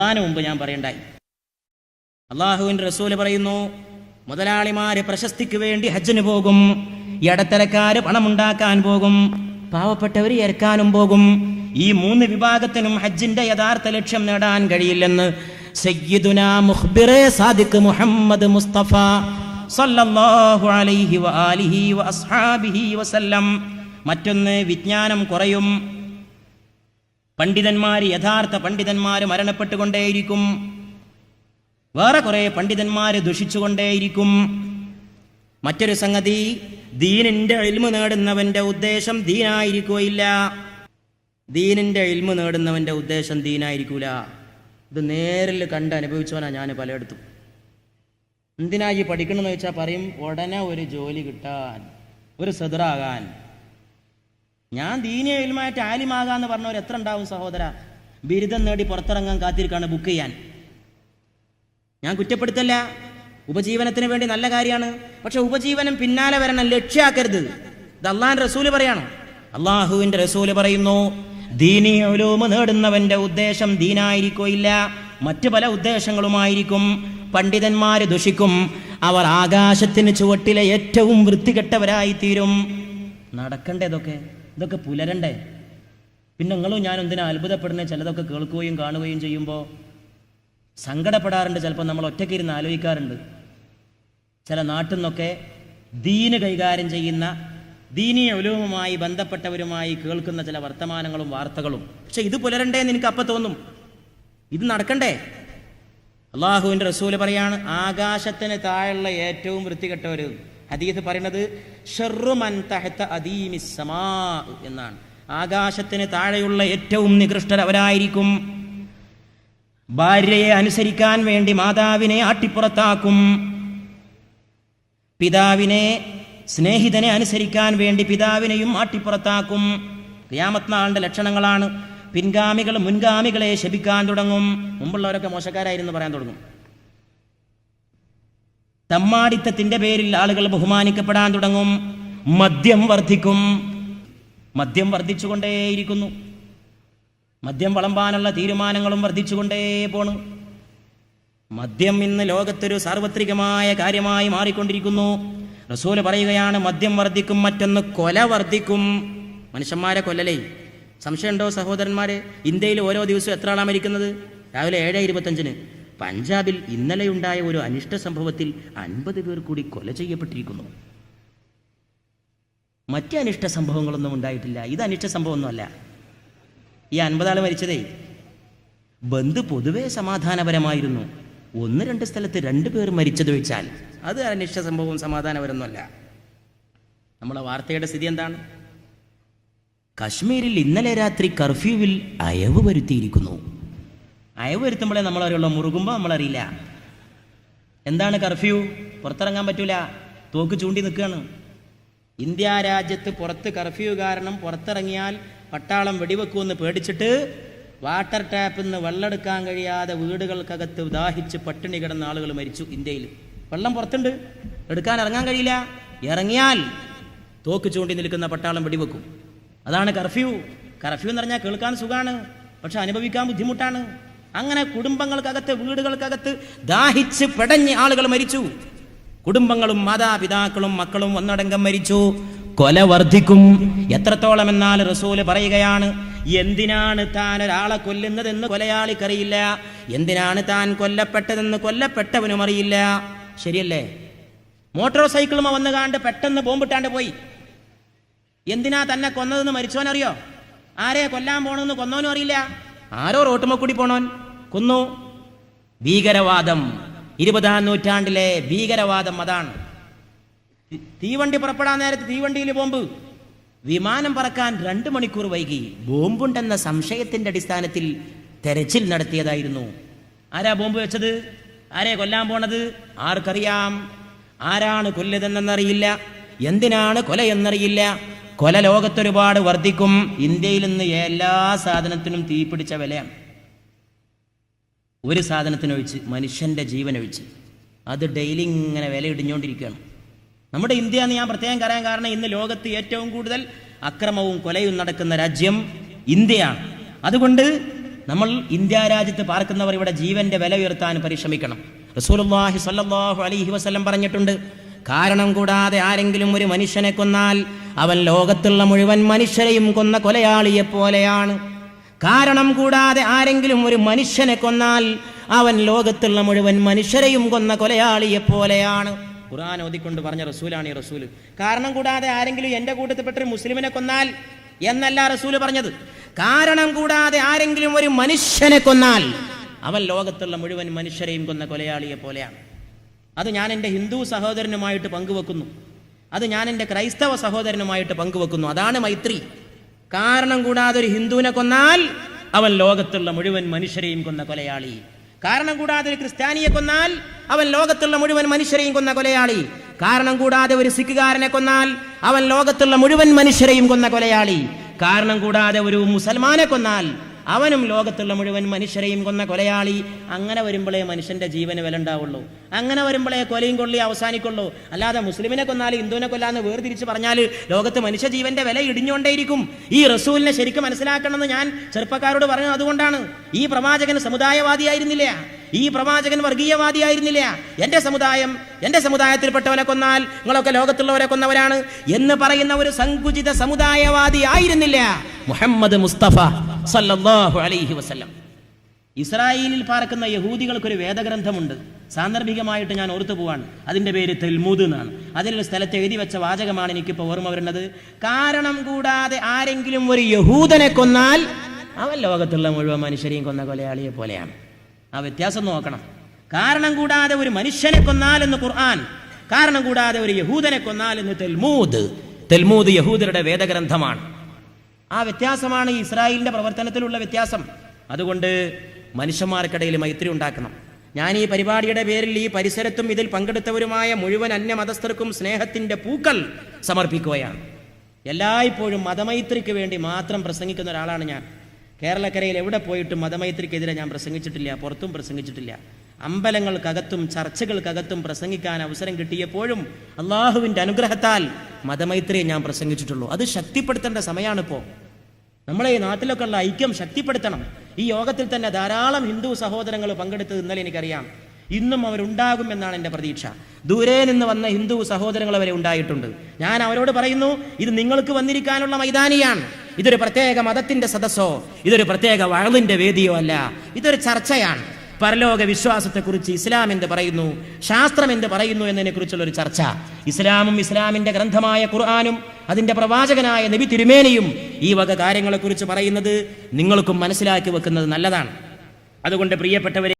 മുമ്പ് ഞാൻ പറയണ്ടായി. അള്ളാഹുവിൻ്റെ റസൂല് പറയുന്നു, മുതലാളിമാര് പ്രശസ്തിക്ക് വേണ്ടി ഹജ്ജിന് പോകും, ഇടത്തരക്കാര് പണമുണ്ടാക്കാൻ പോകും, പാവപ്പെട്ടവർ ഇറക്കാനും പോകും. ഈ മൂന്ന് വിഭാഗത്തിനും ഹജ്ജിന്റെ യഥാർത്ഥ ലക്ഷ്യം നേടാൻ കഴിയില്ലെന്ന് സയ്യിദുനാ മുഖ്ബിറെ സാദിഖ് മുഹമ്മദ് മുസ്തഫ സല്ലല്ലാഹു അലൈഹി വആലിഹി വഅസ്ഹാബിഹി വസല്ലം. മറ്റൊന്ന്, വിജ്ഞാനം കുറയും. പണ്ഡിതന്മാർ, യഥാർത്ഥ പണ്ഡിതന്മാർ മരണപ്പെട്ടുകൊണ്ടേയിരിക്കും. വേറെ കുറെ പണ്ഡിതന്മാർ ദുഷിച്ചുകൊണ്ടേയിരിക്കും. മറ്റൊരു സംഗതി, ദീനിന്റെ ഇൽമു നേടുന്നവന്റെ ഉദ്ദേശം ദീനായിരിക്കുകയില്ല. ദീനിന്റെ ഇൽമു നേടുന്നവന്റെ ഉദ്ദേശം ദീനായിരിക്കൂല. ഇത് നേരിൽ കണ്ട് അനുഭവിച്ചവനാ ഞാൻ പലയിടത്തും. എന്തിനാ ഈ പഠിക്കണമെന്ന് വെച്ചാൽ പറയും, ഉടനെ ഒരു ജോലി കിട്ടാൻ, ഒരു സദറാകാൻ. ഞാൻ ദീനീയ ഇൽമായിട്ട് ആലിമാകാന്ന് പറഞ്ഞവർ എത്ര ഉണ്ടാവും സഹോദര? ബിരുദം നേടി പുറത്തിറങ്ങാൻ കാത്തിരിക്കാണ് ബുക്ക് ചെയ്യാൻ. ഞാൻ കുറ്റപ്പെടുത്തല്ല, ഉപജീവനത്തിന് വേണ്ടി നല്ല കാര്യമാണ്. പക്ഷെ ഉപജീവനം പിന്നാലെ വരണം, ലക്ഷ്യാക്കരുത്. ഇത് അള്ളാഹിന്റെ റസൂല് പറയാണ്. അള്ളാഹുവിന്റെ റസൂല് പറയുന്നു, ദീനീ ഉലൂമ് നേടുന്നവന്റെ ഉദ്ദേശം ദീനായിരിക്കില്ല, മറ്റു പല ഉദ്ദേശങ്ങളുമായിരിക്കും. പണ്ഡിതന്മാര് ദുഷിക്കും, അവർ ആകാശത്തിന് ചുവട്ടിലെ ഏറ്റവും വൃത്തികെട്ടവരായി തീരും. നടക്കണ്ടേ ഇതൊക്കെ പുലരണ്ടേ? പിന്നെ നിങ്ങളും ഞാൻ എന്തിനാ അത്ഭുതപ്പെടുന്നത്? ചിലതൊക്കെ കേൾക്കുകയും കാണുകയും ചെയ്യുമ്പോൾ സങ്കടപ്പെടാറുണ്ട്. ചിലപ്പോൾ നമ്മൾ ഒറ്റയ്ക്കിരുന്ന് ആലോചിക്കാറുണ്ട്. ചില നാട്ടിൽ നിന്നൊക്കെ ദീന് കൈകാര്യം ചെയ്യുന്ന, ദീനീയ ഉലൂമുമായി ബന്ധപ്പെട്ടവരുമായി കേൾക്കുന്ന ചില വർത്തമാനങ്ങളും വാർത്തകളും. പക്ഷെ ഇത് പുലരണ്ടേന്ന് എനിക്ക് അപ്പം തോന്നും. ഇത് നടക്കണ്ടേ? അള്ളാഹുവിൻ്റെ റസൂല് പറയാണ്, ആകാശത്തിന് താഴെയുള്ള ഏറ്റവും വൃത്തികെട്ടവർ. ഹദീസ് പറയുന്നത് ശർറു മൻ തഹത അദീമിസ് സമാ എന്നാണ്. ആകാശത്തിന് താഴെയുള്ള ഏറ്റവും നികൃഷ്ടരവരായിരിക്കും. ഭാര്യയെ അനുസരിക്കാൻ വേണ്ടി മാതാവിനെ ആട്ടിപ്പുറത്താക്കും. പിതാവിനെ, സ്നേഹിതനെ അനുസരിക്കാൻ വേണ്ടി പിതാവിനെയും ആട്ടിപ്പുറത്താക്കും. ഖിയാമത്ത് നാളിന്റെ ലക്ഷണങ്ങളാണ്. പിൻഗാമികൾ മുൻഗാമികളെ ശപിക്കാൻ തുടങ്ങും. മുമ്പുള്ളവരൊക്കെ മോശക്കാരായിരുന്നു പറയാൻ തുടങ്ങും. തമ്മാടിത്തത്തിന്റെ പേരിൽ ആളുകൾ ബഹുമാനിക്കപ്പെടാൻ തുടങ്ങും. മദ്യം വർദ്ധിക്കും. മദ്യം വർദ്ധിച്ചുകൊണ്ടേയിരിക്കുന്നു. മദ്യം വളമ്പാനുള്ള തീരുമാനങ്ങളും വർദ്ധിച്ചുകൊണ്ടേ പോണു. മദ്യം ഇന്ന് ലോകത്തൊരു സാർവത്രികമായ കാര്യമായി മാറിക്കൊണ്ടിരിക്കുന്നു. റസൂല് പറയുകയാണ്, മദ്യം വർദ്ധിക്കും. മറ്റൊന്ന്, കൊല വർദ്ധിക്കും. മനുഷ്യന്മാരെ കൊല്ലലേ. സംശയമുണ്ടോ സഹോദരന്മാരെ? ഇന്ത്യയിൽ ഓരോ ദിവസവും എത്ര ആളാണ് മരിക്കുന്നത്? രാവിലെ 7:25 പഞ്ചാബിൽ ഇന്നലെയുണ്ടായ ഒരു അനിഷ്ട സംഭവത്തിൽ 50 പേർ കൂടി കൊല ചെയ്യപ്പെട്ടിരിക്കുന്നു. മറ്റ് അനിഷ്ട സംഭവങ്ങളൊന്നും ഉണ്ടായിട്ടില്ല. ഇത് അനിഷ്ട സംഭവമൊന്നുമല്ല. ഈ 50 ആൾ മരിച്ചതേ, ബന്ധു പൊതുവേ സമാധാനപരമായിരുന്നു. 1-2 സ്ഥലത്ത് 2 പേർ മരിച്ചത് വെച്ചാൽ അത് അനിഷ്ട സംഭവവും സമാധാനപരമൊന്നുമല്ല. നമ്മളെ വാർത്തയുടെ സ്ഥിതി എന്താണ്? കശ്മീരിൽ ഇന്നലെ രാത്രി കർഫ്യൂവിൽ അയവ് വരുത്തിയിരിക്കുന്നു. അയവ് വരുത്തുമ്പോഴേ നമ്മളറിയുള്ളൂ, മുറുകുമ്പോൾ നമ്മളറിയില്ല. എന്താണ് കർഫ്യൂ? പുറത്തിറങ്ങാൻ പറ്റൂല, തോക്ക് ചൂണ്ടി നിൽക്കുകയാണ്. ഇന്ത്യ രാജ്യത്ത് പുറത്ത് കർഫ്യൂ കാരണം പുറത്തിറങ്ങിയാൽ പട്ടാളം വെടിവെക്കുമെന്ന് പേടിച്ചിട്ട് വാട്ടർ ടാപ്പിൽ നിന്ന് വെള്ളമെടുക്കാൻ കഴിയാതെ വീടുകൾക്കകത്ത് ദാഹിച്ച് പട്ടിണി കിടന്ന ആളുകൾ മരിച്ചു. ഇന്ത്യയിൽ വെള്ളം പുറത്തുണ്ട്, എടുക്കാൻ ഇറങ്ങാൻ കഴിയില്ല. ഇറങ്ങിയാൽ തോക്ക് ചൂണ്ടി നിൽക്കുന്ന പട്ടാളം വെടിവെക്കും. അതാണ് കർഫ്യൂ. കർഫ്യൂ എന്ന് പറഞ്ഞാൽ കേൾക്കാൻ സുഖമാണ്, പക്ഷെ അനുഭവിക്കാൻ ബുദ്ധിമുട്ടാണ്. അങ്ങനെ കുടുംബങ്ങൾക്കകത്ത്, വീടുകൾക്കകത്ത് ദാഹിച്ച് പെടഞ്ഞ് ആളുകൾ മരിച്ചു. കുടുംബങ്ങളും മാതാപിതാക്കളും മക്കളും ഒന്നടങ്കം മരിച്ചു. കൊല വർദ്ധിക്കും. എത്രത്തോളം എന്നാൽ റസൂല് പറയുകയാണ്, എന്തിനാണ് താൻ ഒരാളെ കൊല്ലുന്നതെന്ന് കൊലയാളിക്കറിയില്ല, എന്തിനാണ് താൻ കൊല്ലപ്പെട്ടതെന്ന് കൊല്ലപ്പെട്ടവനും അറിയില്ല. ശരിയല്ലേ? മോട്ടോർ സൈക്കിളും വന്നു കാണ്ട് പെട്ടെന്ന് ബോംബിട്ടാണ്ട് പോയി. എന്തിനാ തന്നെ കൊന്നതെന്ന് മരിച്ചവനറിയോ? ആരെ കൊല്ലാൻ പോണെന്ന് കൊന്നവനും അറിയില്ല. ആരോ റോട്ടുമ്മ കൂടി പോണോൻ കൊന്നു. ഭീകരവാദം, 20-ാം നൂറ്റാണ്ടിലെ ഭീകരവാദം അതാണ്. തീവണ്ടി പുറപ്പെടാൻ നേരത്ത് തീവണ്ടിയിൽ ബോംബ്. വിമാനം പറക്കാൻ 2 മണിക്കൂർ വൈകി. ബോംബുണ്ടെന്ന സംശയത്തിന്റെ അടിസ്ഥാനത്തിൽ തെരച്ചിൽ നടത്തിയതായിരുന്നു. ആരാ ബോംബ് വെച്ചത്? ആരെ കൊല്ലാൻ പോണത്? ആർക്കറിയാം? ആരാണ് കൊല്ലതെന്നറിയില്ല, എന്തിനാണ് കൊല എന്നറിയില്ല. കൊല ലോകത്തൊരുപാട് വർദ്ധിക്കും. ഇന്ത്യയിൽ നിന്ന് എല്ലാ സാധനത്തിനും തീപിടിച്ച വിലയാണ്. ഒരു സാധനത്തിനൊഴിച്ച്, മനുഷ്യന്റെ ജീവനൊഴിച്ച്, അത് ഡെയിലി ഇങ്ങനെ വില ഇടിഞ്ഞുകൊണ്ടിരിക്കുകയാണ്. നമ്മുടെ ഇന്ത്യ എന്ന് ഞാൻ പ്രത്യേകം പറയാൻ കാരണം, ഇന്ന് ലോകത്ത് ഏറ്റവും കൂടുതൽ അക്രമവും കൊലയും നടക്കുന്ന രാജ്യം ഇന്ത്യയാണ്. അതുകൊണ്ട് നമ്മൾ ഇന്ത്യ രാജ്യത്ത് പാർക്കുന്നവർ ഇവിടെ ജീവന്റെ വില ഉയർത്താൻ പരിശ്രമിക്കണം. റസൂലുള്ളാഹി സ്വല്ലല്ലാഹു അലൈഹി വസല്ലം പറഞ്ഞിട്ടുണ്ട്, കാരണം കൂടാതെ ആരെങ്കിലും ഒരു മനുഷ്യനെ കൊന്നാൽ അവൻ ലോകത്തുള്ള മുഴുവൻ മനുഷ്യരെയും കൊന്ന കൊലയാളിയെ പോലെയാണ്. കാരണം കൂടാതെ ആരെങ്കിലും ഒരു മനുഷ്യനെ കൊന്നാൽ അവൻ ലോകത്തുള്ള മുഴുവൻ മനുഷ്യരെയും കൊന്ന കൊലയാളിയെ പോലെയാണ്. ഖുർആൻ ഓതിക്കൊണ്ട് പറഞ്ഞ റസൂലാണ് ഈ റസൂല്. കാരണം കൂടാതെ ആരെങ്കിലും എൻ്റെ കൂട്ടത്തിൽപ്പെട്ടൊരു മുസ്ലിമിനെ കൊന്നാൽ എന്നല്ല റസൂല് പറഞ്ഞത്. കാരണം കൂടാതെ ആരെങ്കിലും ഒരു മനുഷ്യനെ കൊന്നാൽ അവൻ ലോകത്തുള്ള മുഴുവൻ മനുഷ്യരെയും കൊന്ന കൊലയാളിയെ പോലെയാണ്. അത് ഞാൻ എൻ്റെ ഹിന്ദു സഹോദരനുമായിട്ട് പങ്കുവെക്കുന്നു, അത് ഞാൻ എൻ്റെ ക്രൈസ്തവ സഹോദരനുമായിട്ട് പങ്കുവെക്കുന്നു. അതാണ് മൈത്രി. കാരണം കൂടാതെ ഒരു ഹിന്ദുവിനെ കൊന്നാൽ അവൻ ലോകത്തുള്ള മുഴുവൻ മനുഷ്യരെയും കൊന്ന കൊലയാളി. കാരണം കൂടാതെ ഒരു ക്രിസ്ത്യാനിയെ കൊന്നാൽ അവൻ ലോകത്തുള്ള മുഴുവൻ മനുഷ്യരെയും കൊന്ന കൊലയാളി. കാരണം കൂടാതെ ഒരു സിഖുകാരനെ കൊന്നാൽ അവൻ ലോകത്തുള്ള മുഴുവൻ മനുഷ്യരെയും കൊന്ന കൊലയാളി. കാരണം കൂടാതെ ഒരു മുസൽമാനെ കൊന്നാൽ അവനും ലോകത്തുള്ള മുഴുവൻ മനുഷ്യരെയും കൊന്ന കൊലയാളി. അങ്ങനെ വരുമ്പോഴേ മനുഷ്യന്റെ ജീവന് വില ഉണ്ടാവുള്ളൂ. അങ്ങനെ വരുമ്പോഴേ കൊലയും കൊള്ളി അവസാനിക്കുള്ളൂ. അല്ലാതെ മുസ്ലിമിനെ കൊന്നാൽ ഹിന്ദുവിനെ കൊല്ലാന്ന് വേർതിരിച്ച് പറഞ്ഞാൽ ലോകത്ത് മനുഷ്യ ജീവന്റെ വില ഇടിഞ്ഞുകൊണ്ടേയിരിക്കും. ഈ റസൂലിനെ ശരിക്കും മനസ്സിലാക്കണമെന്ന് ഞാൻ ചെറുപ്പക്കാരോട് പറഞ്ഞത് അതുകൊണ്ടാണ്. ഈ പ്രവാചകൻ സമുദായവാദിയായിരുന്നില്ല, ഈ പ്രവാചകൻ വർഗീയവാദിയായിരുന്നില്ല. എന്റെ സമുദായത്തിൽപ്പെട്ടവനെ കൊന്നാൽ നിങ്ങളൊക്കെ ലോകത്തുള്ളവരെ കൊന്നവരാണ് എന്ന് പറയുന്ന ഒരു സങ്കുചിത സമുദായവാദി ആയിരുന്നില്ല മുഹമ്മദ് മുസ്തഫ സല്ലല്ലാഹു അലൈഹി വസല്ലം. ഇസ്രായേലിൽ പാർക്കുന്ന യഹൂദികൾക്കൊരു വേദഗ്രന്ഥമുണ്ട്. സാന്ദർഭികമായിട്ട് ഞാൻ ഓർത്തു പോവാണ്. അതിൻ്റെ പേര് തൽമൂദ് എന്നാണ്. അതിലൊരു സ്ഥലത്ത് എഴുതി വെച്ച വാചകമാണ് എനിക്കിപ്പോൾ ഓർമ്മ വരുന്നത്. കാരണം കൂടാതെ ആരെങ്കിലും ഒരു യഹൂദനെ കൊന്നാൽ അവൻ ലോകത്തുള്ള മുഴുവൻ മനുഷ്യരെയും കൊന്ന കൊലയാളിയെ പോലെയാണ്. ആ വ്യത്യാസം നോക്കണം. കാരണം കൂടാതെ ഒരു മനുഷ്യനെ കൊന്നാൽ എന്ന് ഖുർആൻ, കാരണം കൂടാതെ ഒരു യഹൂദനെ കൊന്നാൽ എന്ന് തൽമൂദ് യഹൂദരുടെ വേദഗ്രന്ഥമാണ്. ആ വ്യത്യാസമാണ് ഇസ്രായേലിന്റെ പ്രവർത്തനത്തിലുള്ള വ്യത്യാസം. അതുകൊണ്ട് മനുഷ്യന്മാർക്കിടയിൽ മൈത്രി ഉണ്ടാക്കണം. ഞാൻ ഈ പരിപാടിയുടെ പേരിൽ ഈ പരിസരത്തും ഇതിൽ പങ്കെടുത്തവരുമായ മുഴുവൻ അന്യമതസ്ഥർക്കും സ്നേഹത്തിന്റെ പൂക്കൾ സമർപ്പിക്കുകയാണ്. എല്ലായ്പ്പോഴും മതമൈത്രിക്ക് വേണ്ടി മാത്രം പ്രസംഗിക്കുന്ന ഒരാളാണ് ഞാൻ. കേരളക്കരയിൽ എവിടെ പോയിട്ടും മതമൈത്രിക്കെതിരെ ഞാൻ പ്രസംഗിച്ചിട്ടില്ല, പുറത്തും പ്രസംഗിച്ചിട്ടില്ല. അമ്പലങ്ങൾക്കകത്തും ചർച്ചകൾക്കകത്തും പ്രസംഗിക്കാൻ അവസരം കിട്ടിയപ്പോഴും അള്ളാഹുവിൻ്റെ അനുഗ്രഹത്താൽ മതമൈത്രിയെ ഞാൻ പ്രസംഗിച്ചിട്ടുള്ളൂ. അത് ശക്തിപ്പെടുത്തേണ്ട സമയമാണിപ്പോൾ. നമ്മളെ ഈ നാട്ടിലൊക്കെ ഉള്ള ഐക്യം ശക്തിപ്പെടുത്തണം. ഈ യോഗത്തിൽ തന്നെ ധാരാളം ഹിന്ദു സഹോദരങ്ങൾ പങ്കെടുത്തത് ഇന്നലെ എനിക്കറിയാം. ഇന്നും അവരുണ്ടാകുമെന്നാണ് എൻ്റെ പ്രതീക്ഷ. ദൂരെ നിന്ന് വന്ന ഹിന്ദു സഹോദരങ്ങൾ വരെ ഉണ്ടായിട്ടുണ്ട്. ഞാൻ അവരോട് പറയുന്നു, ഇത് നിങ്ങൾക്ക് വന്നിരിക്കാനുള്ള മൈതാനിയാണ്. ഇതൊരു പ്രത്യേക മതത്തിന്റെ സദസ്സോ ഇതൊരു പ്രത്യേക വഅളിന്റെ വേദിയോ അല്ല. ഇതൊരു ചർച്ചയാണ്. പരലോക വിശ്വാസത്തെക്കുറിച്ച് ഇസ്ലാം എന്ത് പറയുന്നു, ശാസ്ത്രം എന്ത് പറയുന്നു എന്നതിനെ കുറിച്ചുള്ള ഒരു ചർച്ച. ഇസ്ലാമും ഇസ്ലാമിന്റെ ഗ്രന്ഥമായ ഖുർആനും അതിന്റെ പ്രവാചകനായ നബി തിരുമേനിയും ഈ വക കാര്യങ്ങളെക്കുറിച്ച് പറയുന്നത് നിങ്ങൾക്കും മനസ്സിലാക്കി വെക്കുന്നത് നല്ലതാണ്. അതുകൊണ്ട് പ്രിയപ്പെട്ടവരെ,